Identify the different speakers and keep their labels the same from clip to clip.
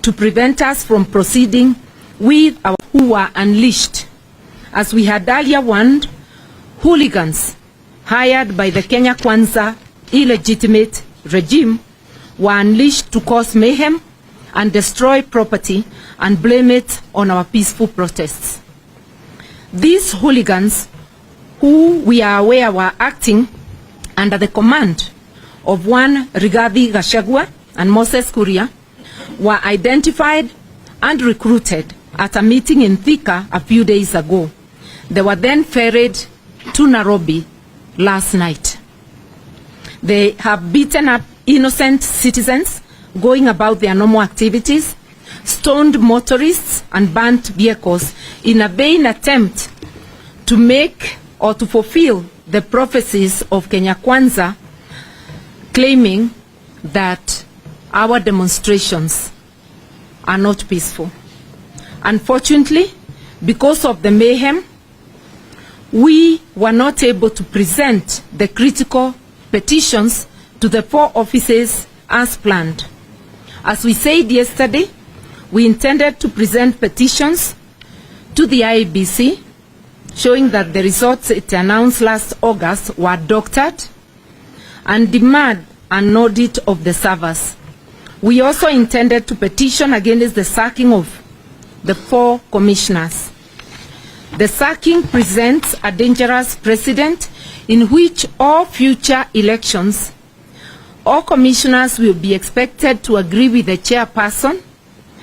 Speaker 1: to prevent us from proceeding with our who were unleashed. As we had earlier warned, hooligans hired by the Kenya Kwanza illegitimate regime were unleashed to cause mayhem and destroy property and blame it on our peaceful protests. These hooligans, who we are aware were acting under the command of one Rigathi Gachagua and Moses Kuria, were identified and recruited at a meeting in Thika a few days ago. They were then ferried to Nairobi last night. They have beaten up innocent citizens going about their normal activities, stoned motorists and burnt vehicles in a vain attempt to make or to fulfill the prophecies of Kenya Kwanza, claiming that our demonstrations are not peaceful. Unfortunately, because of the mayhem, we were not able to present the critical petitions to the 4 offices as planned. As we said yesterday, we intended to present petitions to the IEBC showing that the results it announced last August were doctored and demand an audit of the servers. We also intended to petition against the sacking of the 4 commissioners. The sacking presents a dangerous precedent in which all future elections, all commissioners will be expected to agree with the chairperson,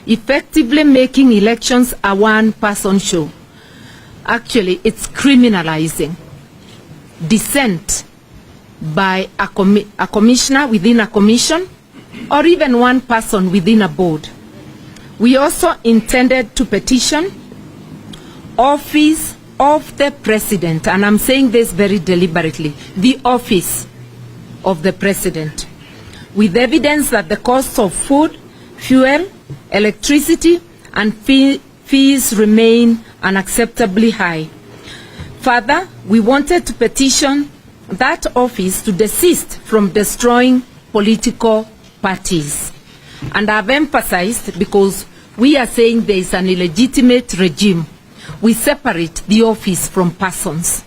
Speaker 1: effectively making elections a one-person show. Actually, it's criminalizing dissent by a commissioner within a commission or even one person within a board. We also intended to petition office of the president, and I'm saying this very deliberately, the office of the president, with evidence that the costs of food, fuel, electricity, and fees remain unacceptably high. Further, we wanted to petition that office to desist from destroying political parties. And I've emphasized, because we are saying there is an illegitimate regime, we separate the office from persons.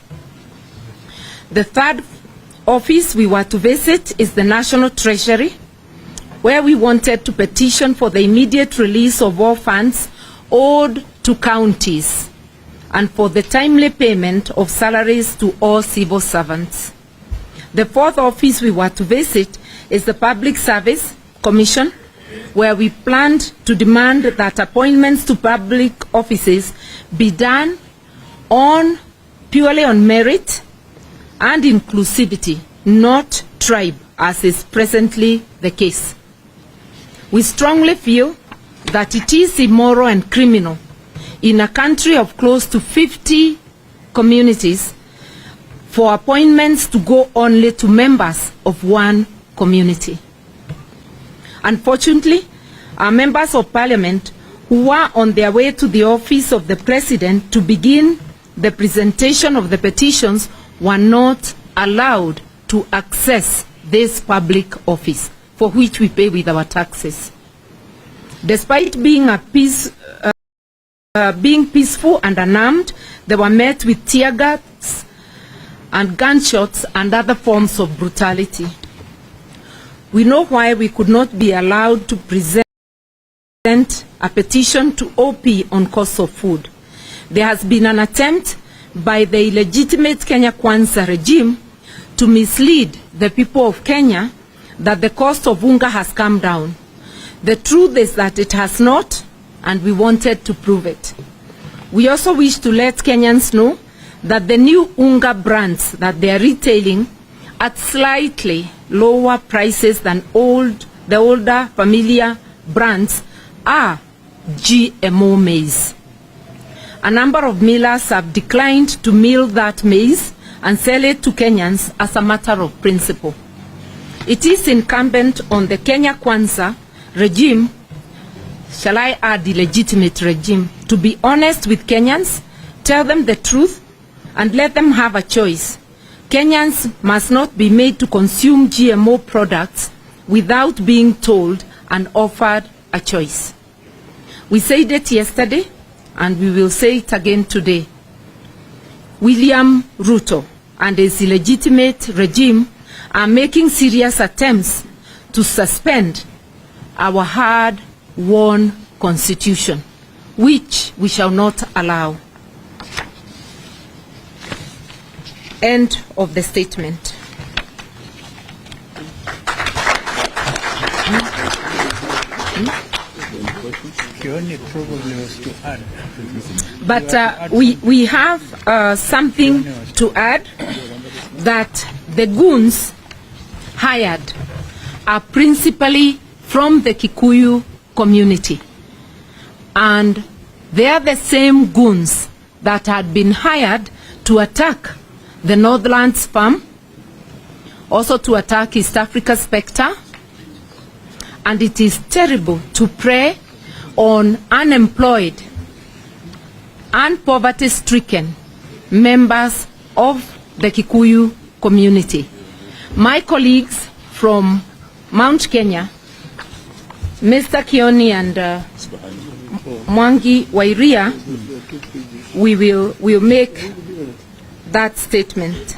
Speaker 1: The third office we were to visit is the National Treasury, where we wanted to petition for the immediate release of all funds owed to counties and for the timely payment of salaries to all civil servants. The 4th office we were to visit is the Public Service Commission, where we planned to demand that appointments to public offices be done purely on merit and inclusivity, not tribe, as is presently the case. We strongly feel that it is immoral and criminal in a country of close to 50 communities for appointments to go only to members of one community. Unfortunately, our members of parliament who were on their way to the office of the president to begin the presentation of the petitions were not allowed to access this public office, for which we pay with our taxes. Despite being peaceful and unarmed, they were met with tear gas and gunshots and other forms of brutality. We know why we could not be allowed to present a petition to OP on cost of food. There has been an attempt by the illegitimate Kenya Kwanza regime to mislead the people of Kenya that the cost of unga has come down. The truth is that it has not, and we wanted to prove it. We also wish to let Kenyans know that the new unga brands that they are retailing at slightly lower prices than the older familiar brands are GMO maize. A number of millers have declined to mill that maize and sell it to Kenyans as a matter of principle. It is incumbent on the Kenya Kwanza regime, shall I add the legitimate regime, to be honest with Kenyans, tell them the truth, and let them have a choice. Kenyans must not be made to consume GMO products without being told and offered a choice. We said it yesterday, and we will say it again today. William Ruto and his illegitimate regime are making serious attempts to suspend our hard-won constitution, which we shall not allow. End of the statement. But we have something to add, that the goons hired are principally from the Kikuyu community. And they are the same goons that had been hired to attack the Northlands farm, also to attack East Africa Spectre. And it is terrible to prey on unemployed and poverty-stricken members of the Kikuyu community. My colleagues from Mount Kenya, Mr. Kioni and Mwangi Wairia, will make that statement.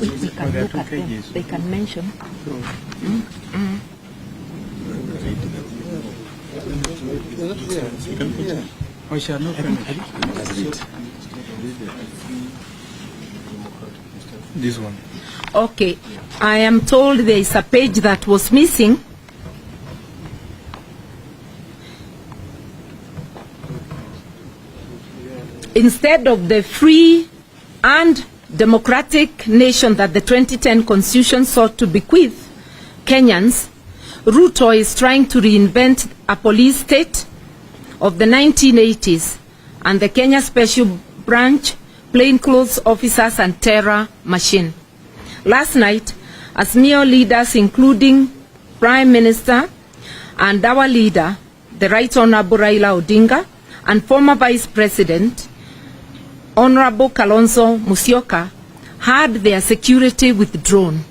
Speaker 1: We can look at them. They can mention.
Speaker 2: This one.
Speaker 1: Okay. I am told there is a page that was missing. Instead of the free and democratic nation that the 2010 Constitution sought to bequeath Kenyans, Ruto is trying to reinvent a police state of the 1980s and the Kenya Special Branch, plainclothes officers and terror machine. Last night, Azimio leaders, including Prime Minister and our leader, the Right Honorable Raila Odinga, and former Vice President, Honorable Kalonzo Musyoka, had their security withdrawn.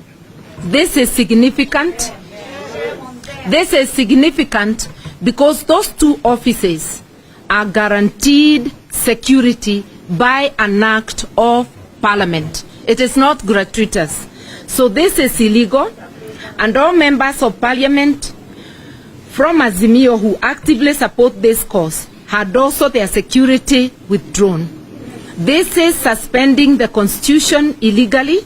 Speaker 1: This is significant. This is significant because those two offices are guaranteed security by an act of Parliament. It is not gratuitous. So this is illegal, and all members of Parliament from Azimio who actively support this cause had also their security withdrawn. This is suspending the Constitution illegally,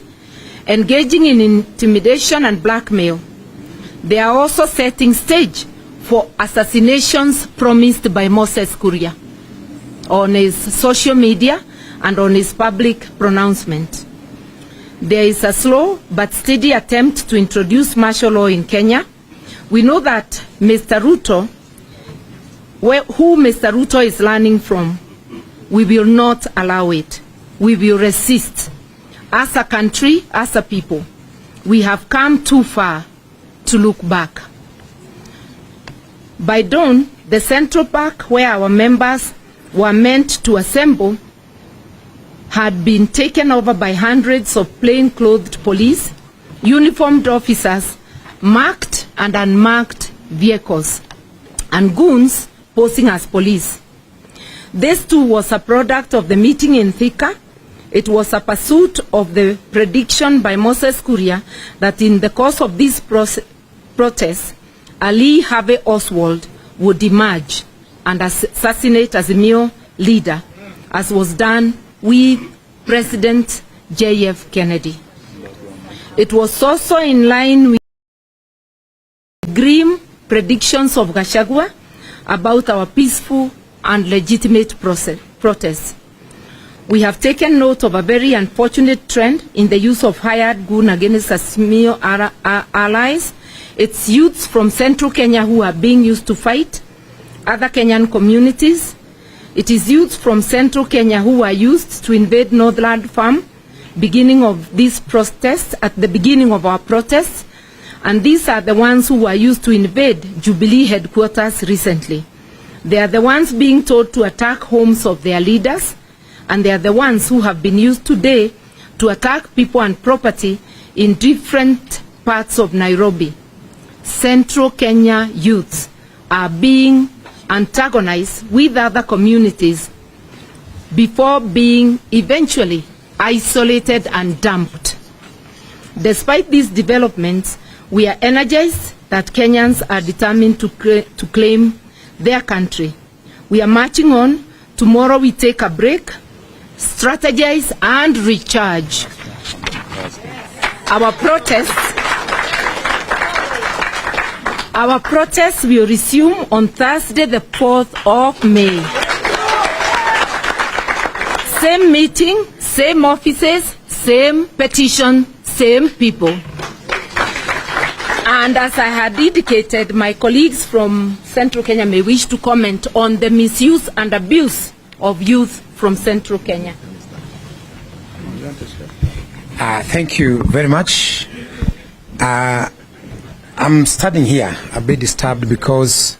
Speaker 1: engaging in intimidation and blackmail. They are also setting stage for assassinations promised by Moses Kuria on his social media and on his public pronouncement. There is a slow but steady attempt to introduce martial law in Kenya. We know that Mr. Ruto, who Mr. Ruto is learning from, we will not allow it. We will resist. As a country, as a people, we have come too far to look back. By dawn, the Central Park, where our members were meant to assemble, had been taken over by hundreds of plain-clothed police, uniformed officers, marked and unmarked vehicles, and goons posing as police. This too was a product of the meeting in Thika. It was a pursuit of the prediction by Moses Kuria that in the course of these protests, Ali Harvey Oswald would emerge and assassinate Azimio leader, as was done with President J.F. Kennedy. It was also in line with grim predictions of Gachagua about our peaceful and legitimate protests. We have taken note of a very unfortunate trend in the use of hired goon against Azimio allies. It's youths from central Kenya who are being used to fight other Kenyan communities. It is youths from central Kenya who are used to invade Northland Farm, beginning of these protests, at the beginning of our protests, and these are the ones who were used to invade Jubilee headquarters recently. They are the ones being told to attack homes of their leaders, and they are the ones who have been used today to attack people and property in different parts of Nairobi. Central Kenya youths are being antagonized with other communities before being eventually isolated and dumped. Despite these developments, we are energized that Kenyans are determined to claim their country. We are marching on. Tomorrow we take a break, strategize and recharge. Our protests will resume on Thursday, the 4th of May. Same meeting, same offices, same petition, same people. And as I had indicated, my colleagues from Central Kenya may wish to comment on the misuse and abuse of youth from Central Kenya.
Speaker 2: Thank you very much. I'm standing here a bit disturbed because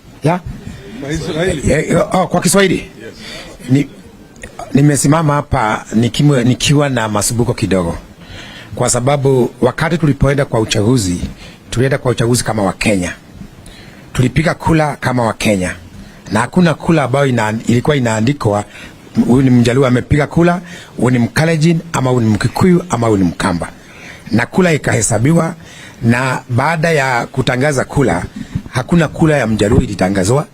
Speaker 2: kwa Kiswahili nimesimama hapa nikiwa na masubuko kidogo, kwa sababu wakati tulipoenda kwa uchaguzi, tulienda kwa uchaguzi kama wa Kenya, tulipiga kula kama wa Kenya, na hakuna kula ambayo ilikuwa inaandikwa huyu ni Mjaluo amepiga kula, huyu ni Mkalenjin, ama huyu ni Mkikuyu, ama huyu ni Mkamba, na kula ikahesabiwa. Na baada ya kutangaza kula, hakuna kula ya Mjaluo ilitangazwa,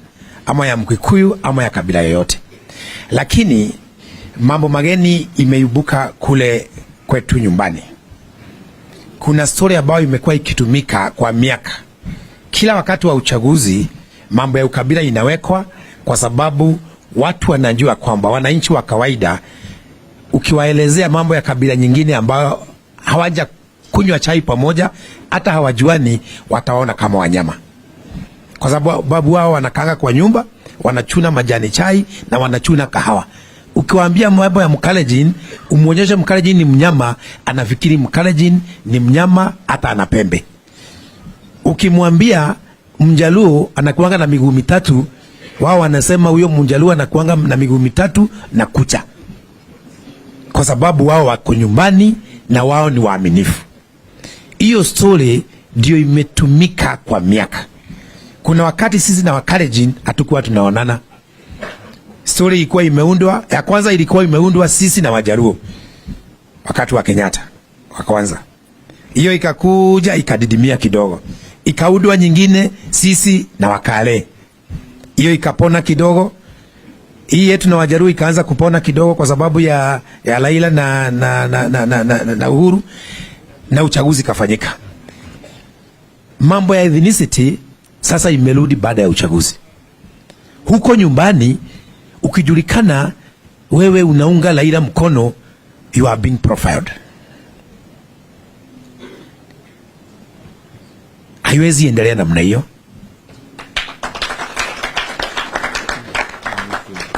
Speaker 2: ama ya Mkikuyu, ama ya kabila yoyote. Lakini mambo mageni imeibuka kule kwetu nyumbani. Kuna story ambayo imekuwa ikitumika kwa miaka. Kila wakati wa uchaguzi mambo ya ukabila inawekwa, kwa sababu watu wanajua kwamba wananchi wa kawaida ukiwaelezea mambo ya kabila nyingine ambayo hawaja kunywa chai pamoja, hata hawajuani, wataona kama wanyama, kwa sababu wao wanakanga kwa nyumba, wanachuna majani chai na wanachuna kahawa. Ukiwaambia mambo ya Mkalenjin, umuonyeshe Mkalenjin ni mnyama, anafikiri Mkalenjin ni mnyama, hata ana pembe. Ukimwambia Mjaluo anakuanga na miguu mitatu, wao wanasema huyo Mjaluo anakuanga na miguu mitatu na kucha, kwa sababu wao wako nyumbani na wao ni waaminifu. Hiyo story ndio imetumika kwa miaka. Kuna wakati sisi na Wakalenjin hatukuwa tunaonana. Story ilikuwa imeundwa, ya kwanza ilikuwa imeundwa sisi na Wajaluo wakati wa Kenyatta wa kwanza. Hiyo ikakuja ikadidimia kidogo, ikaundwa nyingine sisi na Wakale. Hiyo ikapona kidogo. Hii yetu na Wajaluo ikaanza kupona kidogo kwa sababu ya Raila na Uhuru, na uchaguzi kafanyika. Mambo ya ethnicity sasa imerudi baada ya uchaguzi. Huko nyumbani ukijulikana wewe unaunga Raila mkono, you are being profiled. Haiwezi endelea namna hiyo.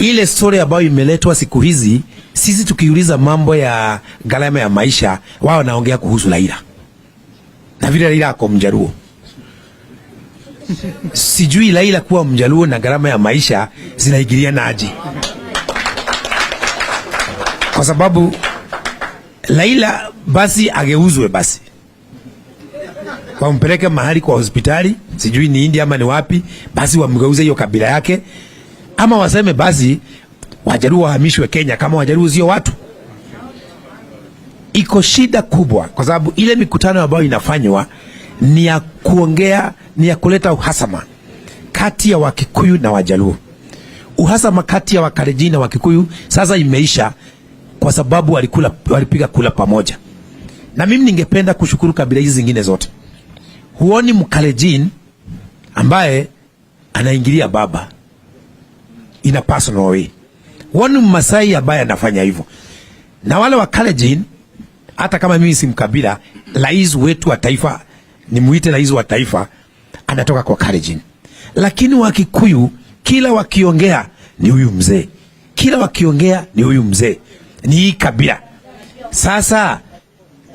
Speaker 2: Ile story ambayo imeletwa siku hizi, sisi tukiuliza mambo ya gharama ya maisha, wao wanaongea kuhusu Raila, na vile Raila ako Mjaluo. Sijui Raila kuwa Mjaluo na gharama ya maisha zinaingiliana aje, kwa sababu Raila basi ageuzwe, basi wampeleke mahali kwa hospitali, sijui ni India ama ni wapi, basi wamgeuze hiyo kabila yake, ama waseme basi Wajaluo wahamishwe Kenya kama Wajaluo sio watu. Iko shida kubwa, kwa sababu ile mikutano ambayo inafanywa ni ya kuongea, ni ya kuleta uhasama kati ya Wakikuyu na Wajaluo. Uhasama kati ya Wakalenjin na Wakikuyu sasa imeisha, kwa sababu walipiga kula pamoja. Na mimi ningependa kushukuru kabila hizi zingine zote. Huoni Mkalenjin ambaye anaingilia baba in a personal way. Huoni Mmasai ambaye anafanya hivyo. Na wale Wakalenjin, hata kama mimi si mkabila, rais wetu wa taifa, ni muite rais wa taifa, anatoka kwa Kalenjin. Lakini Wakikuyu kila wakiongea ni huyu mzee, kila wakiongea ni huyu mzee, ni hii kabila. Sasa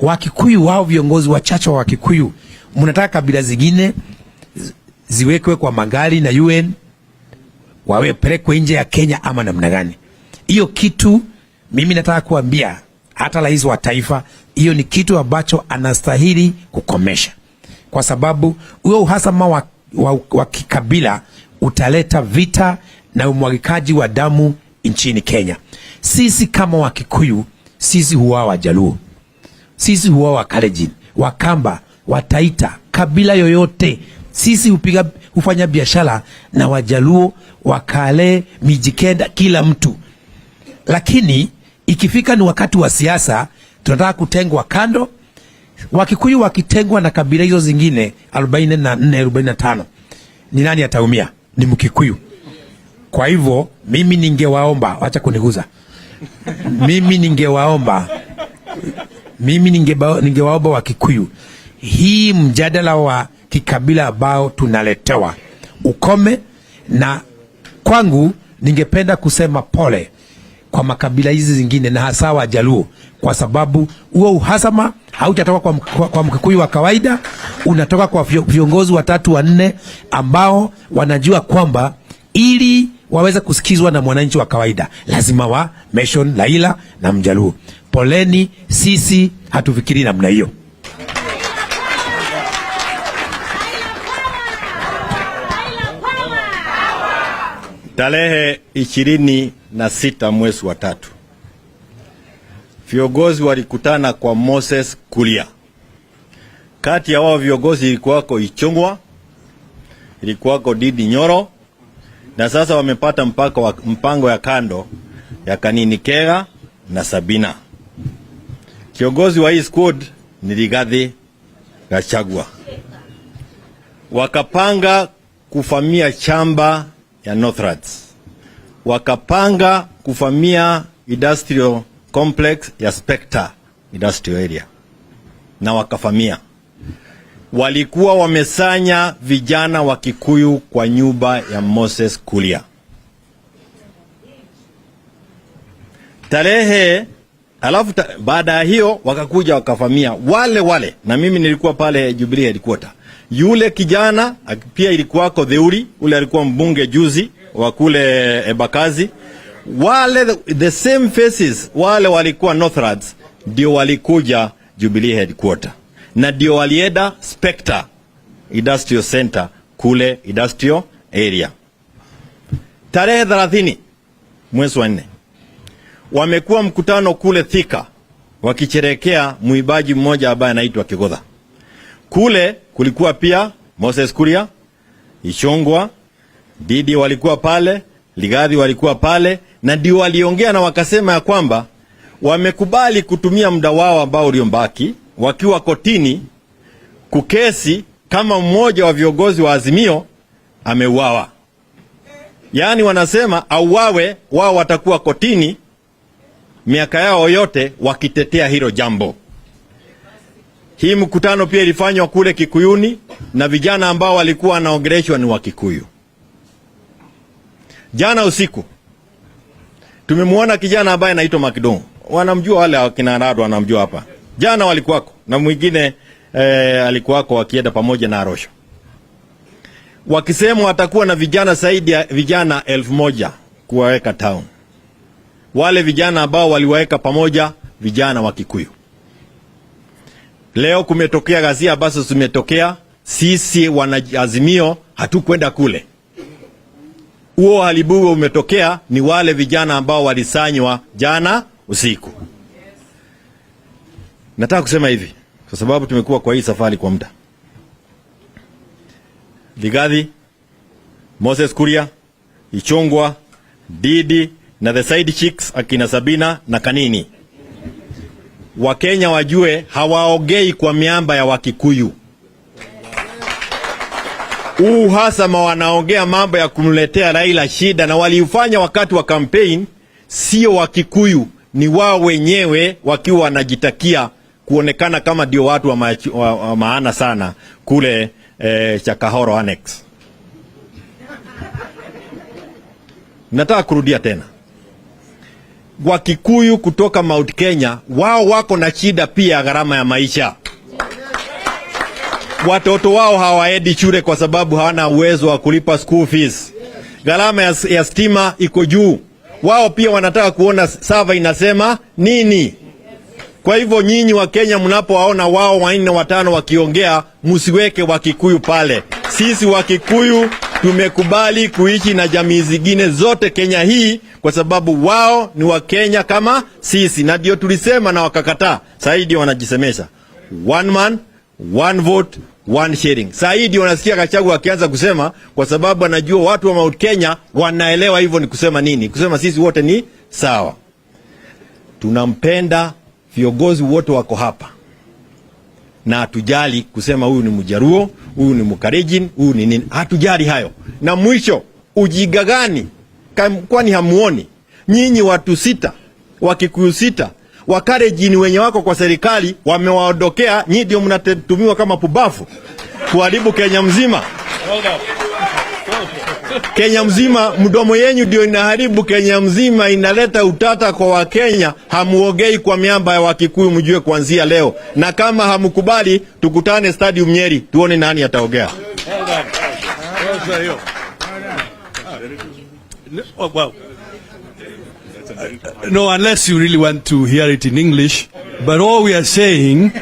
Speaker 2: Wakikuyu wao, viongozi wachache wa Wakikuyu, mnataka kabila zingine ziwekwe kwa magari na UN wawe pelekwe nje ya Kenya ama namna gani? Hiyo kitu mimi nataka kuambia hata rais wa taifa, hiyo ni kitu ambacho anastahili kukomesha. kwa sababu huo uhasama wa kikabila utaleta vita na umwagikaji wa damu nchini Kenya. Sisi kama Wakikuyu, sisi huwa Wajaluo, sisi huwa Wakalenjin, Wakamba, Wataita, kabila yoyote, sisi hufanya biashara na Wajaluo, Wakale, Mijikenda, kila mtu. Lakini ikifika ni wakati wa siasa, tunataka kutengwa kando. Wakikuyu wakitengwa na kabila hizo zingine 44, 45, ni nani ataumia? Ni Mkikuyu. Kwa hivyo mimi ningewaomba, acha kuniguza. Mimi ningewaomba Wakikuyu, hii mjadala wa kikabila ambao tunaletewa ukome. Na kwangu ningependa kusema pole kwa makabila hizi zingine na hasa Wajaluo, kwa sababu huo uhasama hautatoka kwa Mkikuyu wa kawaida, unatoka kwa viongozi 3 4 ambao wanajua kwamba ili waweze kusikizwa na mwananchi wa kawaida lazima wa mention Raila na Mjaluo. Poleni, sisi hatufikiri namna hiyo.
Speaker 3: Tarehe 26 mwezi wa 3, viongozi walikutana kwa Moses Kuria. Kati ya wao viongozi ilikuwako Ichung'wa, ilikuwako Didi Nyoro, na sasa wamepata mpango ya kando ya Kanini Kega na Sabina. Kiongozi wa hii squad ni Rigathi Gachagua. Wakapanga kufamia chamba ya Northlands, wakapanga kufamia industrial complex ya Spectre industrial area, na wakafamia. Walikuwa wamesanya vijana wa Kikuyu kwa nyumba ya Moses Kuria. Alafu baada ya hiyo wakakuja wakafamia wale, na mimi nilikuwa pale Jubilee headquarter. Yule kijana pia ilikuwako Theuri, ule alikuwa mbunge juzi wa kule Ebakazi. Wale the same faces, wale walikuwa Northlands, ndio walikuja Jubilee headquarter, na ndio walienda Spectre Industrial Center kule industrial area. Tarehe 30 mwezi wa 4 wamekuwa mkutano kule Thika wakicherekea muibaji mmoja ambaye anaitwa Kigodha. Kule kulikuwa pia Moses Kuria, Ichung'wa, Didi walikuwa pale, Rigathi walikuwa pale, na ndio waliongea na wakasema ya kwamba wamekubali kutumia muda wao ambao uliombaki wakiwa kotini kukesi kama mmoja wa viongozi wa Azimio ameuawa. Yaani wanasema auawe, wao watakuwa kotini miaka yao yote wakitetea hilo jambo. Hii mkutano pia ilifanywa kule Kikuyuni na vijana ambao walikuwa wanaongeleshwa ni wa Kikuyu. Jana usiku tumemwona kijana ambaye anaitwa Makidongo. Wanamjua wale wakina Rado, wanamjua hapa. Jana walikuwako na mwingine alikuwako wakienda pamoja na Arosho. Wakisema watakuwa na vijana zaidi ya vijana 1000 kuwaweka town. Wale vijana ambao waliwaweka pamoja vijana wa Kikuyu. Leo kumetokea ghasia ambazo zimetokea, sisi wana Azimio hatukwenda kule. Huo halibu umetokea ni wale vijana ambao walisanywa jana usiku. Nataka kusema hivi kwa sababu tumekuwa kwa hii safari kwa muda. Rigathi, Moses Kuria, Ichung'wa, Didi na the side chicks akina Sabina na Kanini. Wakenya wajue hawaongei kwa miamba ya Wakikuyu. Uhasama wanaongea mambo ya kumletea Raila shida, na waliufanya wakati wa campaign. Sio Wakikuyu, ni wao wenyewe wakiwa wanajitakia kuonekana kama ndio watu wa maana sana kule Chakahoro Annex. Nataka kurudia tena. Wakikuyu kutoka Mount Kenya, wao wako na shida pia gharama ya maisha. Watoto wao hawaendi shule kwa sababu hawana uwezo wa kulipa school fees. Gharama ya stima iko juu. Wao pia wanataka kuona sava inasema nini. Kwa hivyo nyinyi wa Kenya mnapowaona wao 4 5 wakiongea, msiweke Wakikuyu pale. Sisi Wakikuyu tumekubali kuishi na jamii zingine zote Kenya hii kwa sababu wao ni wa Kenya kama sisi, na ndio tulisema na wakakataa. Sasa ndio wanajisemesha one man one vote one sharing. Sasa ndio wanasikia Gachagua akianza kusema, kwa sababu anajua watu wa Mount Kenya wanaelewa hivyo ni kusema nini, kusema sisi wote ni sawa. Tunampenda, viongozi wote wako hapa, na hatujali kusema huyu ni Mjaruo, huyu ni Mkalenjin, huyu ni nini, hatujali hayo. Na mwisho, ujiga gani? Kwani hamuoni nyinyi watu 6 Wakikuyu 6 Wakalenjin wenye wako kwa serikali wamewaondokea, nyinyi ndio mnatumiwa kama pubafu kuharibu Kenya mzima. Kenya mzima, mdomo yenyu ndio inaharibu Kenya mzima, inaleta utata kwa Wakenya. Hamuogei kwa miamba ya Wakikuyu, mjue kuanzia leo, na kama hamukubali tukutane Stadium Nyeri tuone nani ataogea.
Speaker 4: No, unless you really want to hear it in English, but all we are saying,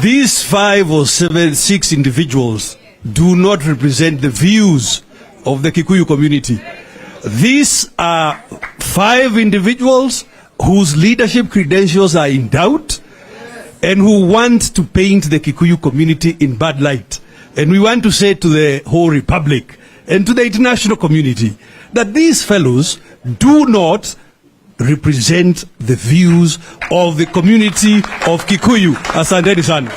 Speaker 4: these 5 or 7, 6 individuals do not represent the views of the Kikuyu community. These are 5 individuals whose leadership credentials are in doubt and who want to paint the Kikuyu community in bad light. And we want to say to the whole republic and to the international community that these fellows do not represent the views of the community of Kikuyu. Asanteni sana.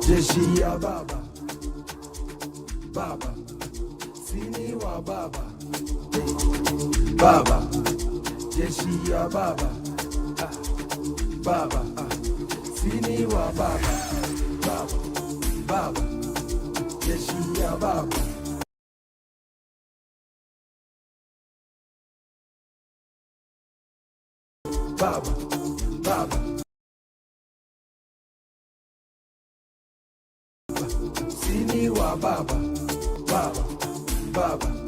Speaker 5: Jeshi ya baba, baba, sini wa baba, baba, jeshi ya baba, baba, sini wa baba, baba, baba, jeshi ya baba, baba, baba. Sini wa baba, baba, baba.